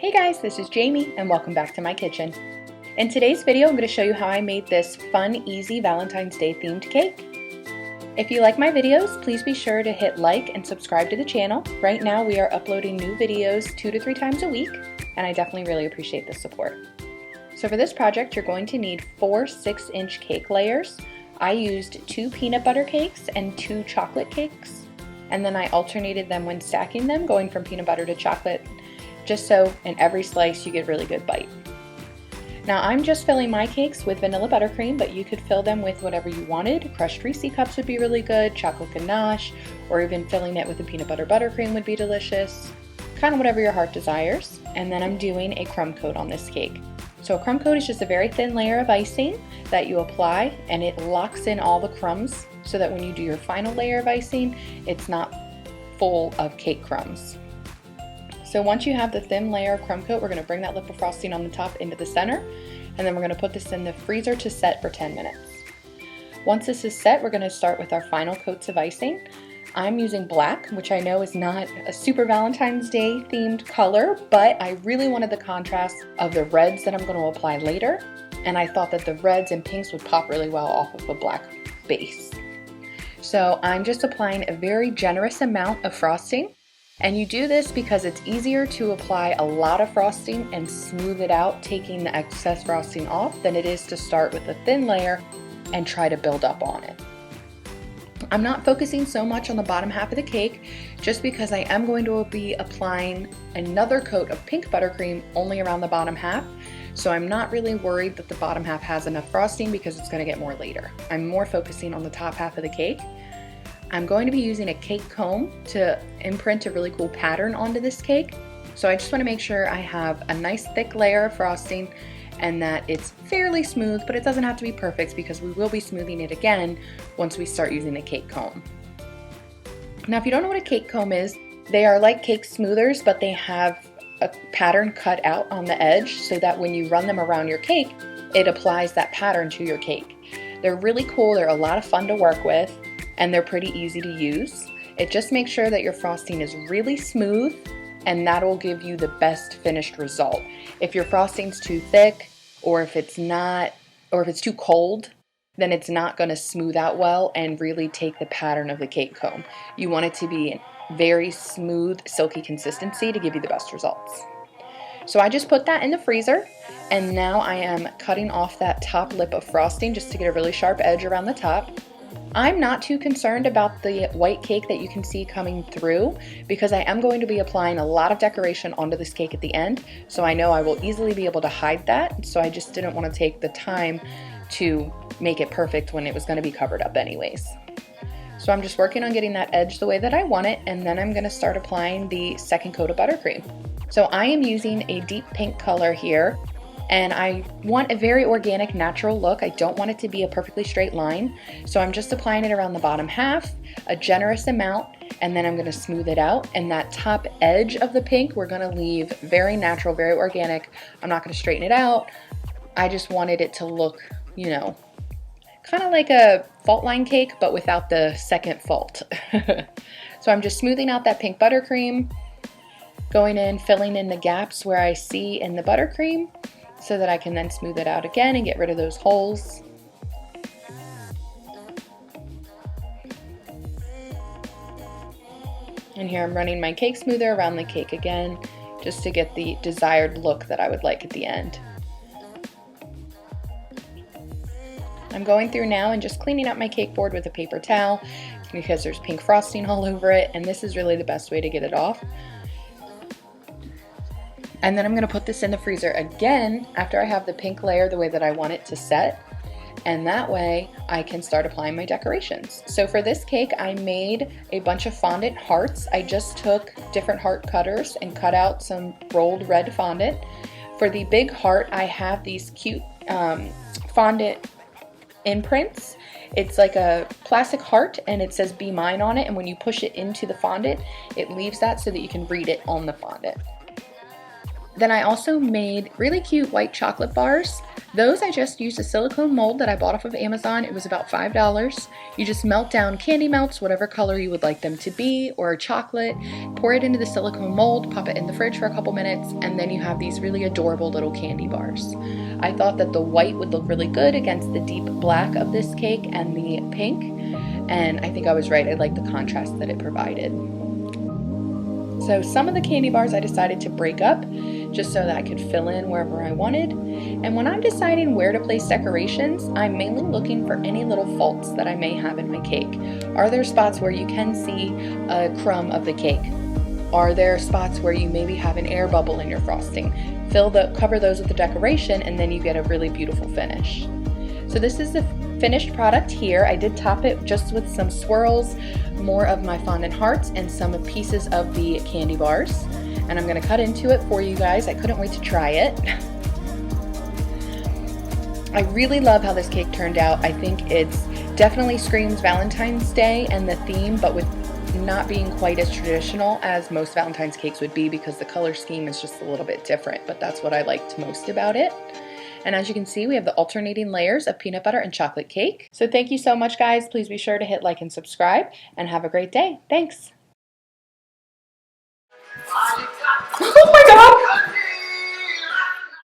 Hey guys, this is Jamie and welcome back to my kitchen. In today's video, I'm going to show you how I made this fun, easy Valentine's Day themed cake. If you like my videos, please be sure to hit like and subscribe to the channel. Right now we are uploading new videos 2 to 3 times a week, and I definitely really appreciate the support. So for this project, you're going to need 4 6-inch cake layers. I used 2 peanut butter cakes and 2 chocolate cakes, and then I alternated them when stacking them, going from peanut butter to chocolate, just so in every slice you get a really good bite. Now I'm just filling my cakes with vanilla buttercream, but you could fill them with whatever you wanted. Crushed Reese cups would be really good, chocolate ganache, or even filling it with a peanut butter buttercream would be delicious. Kind of whatever your heart desires. And then I'm doing a crumb coat on this cake. So a crumb coat is just a very thin layer of icing that you apply, and it locks in all the crumbs so that when you do your final layer of icing, it's not full of cake crumbs. So once you have the thin layer of crumb coat, we're going to bring that lip of frosting on the top into the center, and then we're going to put this in the freezer to set for 10 minutes. Once this is set, we're going to start with our final coats of icing. I'm using black, which I know is not a super Valentine's Day themed color, but I really wanted the contrast of the reds that I'm going to apply later, and I thought that the reds and pinks would pop really well off of a black base. So I'm just applying a very generous amount of frosting. And you do this because it's easier to apply a lot of frosting and smooth it out, taking the excess frosting off, than it is to start with a thin layer and try to build up on it. I'm not focusing so much on the bottom half of the cake, just because I am going to be applying another coat of pink buttercream only around the bottom half. So I'm not really worried that the bottom half has enough frosting because it's going to get more later. I'm more focusing on the top half of the cake. I'm going to be using a cake comb to imprint a really cool pattern onto this cake. So I just want to make sure I have a nice thick layer of frosting and that it's fairly smooth, but it doesn't have to be perfect because we will be smoothing it again once we start using the cake comb. Now, if you don't know what a cake comb is, they are like cake smoothers, but they have a pattern cut out on the edge so that when you run them around your cake, it applies that pattern to your cake. They're really cool. They're a lot of fun to work with, and they're pretty easy to use. It just makes sure that your frosting is really smooth, and that will give you the best finished result. If your frosting's too thick, or if it's too cold, then it's not going to smooth out well and really take the pattern of the cake comb. You want it to be very smooth, silky consistency to give you the best results. So I just put that in the freezer, and now I am cutting off that top lip of frosting just to get a really sharp edge around the top. I'm not too concerned about the white cake that you can see coming through because I am going to be applying a lot of decoration onto this cake at the end, so I know I will easily be able to hide that, so I just didn't want to take the time to make it perfect when it was going to be covered up anyways. So I'm just working on getting that edge the way that I want it, and then I'm going to start applying the second coat of buttercream. So I am using a deep pink color here, and I want a very organic, natural look. I don't want it to be a perfectly straight line. So I'm just applying it around the bottom half, a generous amount, and then I'm going to smooth it out. And that top edge of the pink, we're going to leave very natural, very organic. I'm not going to straighten it out. I just wanted it to look, you know, kind of like a fault line cake, but without the second fault. So I'm just smoothing out that pink buttercream, going in, filling in the gaps where I see in the buttercream, so that I can then smooth it out again and get rid of those holes. And here I'm running my cake smoother around the cake again, just to get the desired look that I would like at the end. I'm going through now and just cleaning up my cake board with a paper towel because there's pink frosting all over it, and this is really the best way to get it off. And then I'm going to put this in the freezer again after I have the pink layer the way that I want it to set. And that way I can start applying my decorations. So for this cake, I made a bunch of fondant hearts. I just took different heart cutters and cut out some rolled red fondant. For the big heart, I have these cute fondant imprints. It's like a plastic heart, and it says "Be Mine" on it. And when you push it into the fondant, it leaves that so that you can read it on the fondant. Then I also made really cute white chocolate bars Those I just used a silicone mold that I bought off of Amazon. It was about $5. You just melt down candy melts, whatever color you would like them to be, or chocolate, pour it into the silicone mold, pop it in the fridge for a couple minutes, and then you have these really adorable little candy bars. I thought that the white would look really good against the deep black of this cake and the pink, and I think I was right. I like the contrast that it provided. So some of the candy bars I decided to break up just so that I could fill in wherever I wanted. And when I'm deciding where to place decorations, I'm mainly looking for any little faults that I may have in my cake. Are there spots where you can see a crumb of the cake? Are there spots where you maybe have an air bubble in your frosting? Cover those with the decoration, and then you get a really beautiful finish. So this is the finished product here. I did top it just with some swirls, more of my fondant hearts, and some pieces of the candy bars. And I'm gonna cut into it for you guys. I couldn't wait to try it. I really love how this cake turned out. I think it's definitely screams Valentine's Day and the theme, but with not being quite as traditional as most Valentine's cakes would be, because the color scheme is just a little bit different, but that's what I liked most about it. And as you can see, we have the alternating layers of peanut butter and chocolate cake. So thank you so much, guys. Please be sure to hit like and subscribe, and have a great day. Thanks. Oh my God!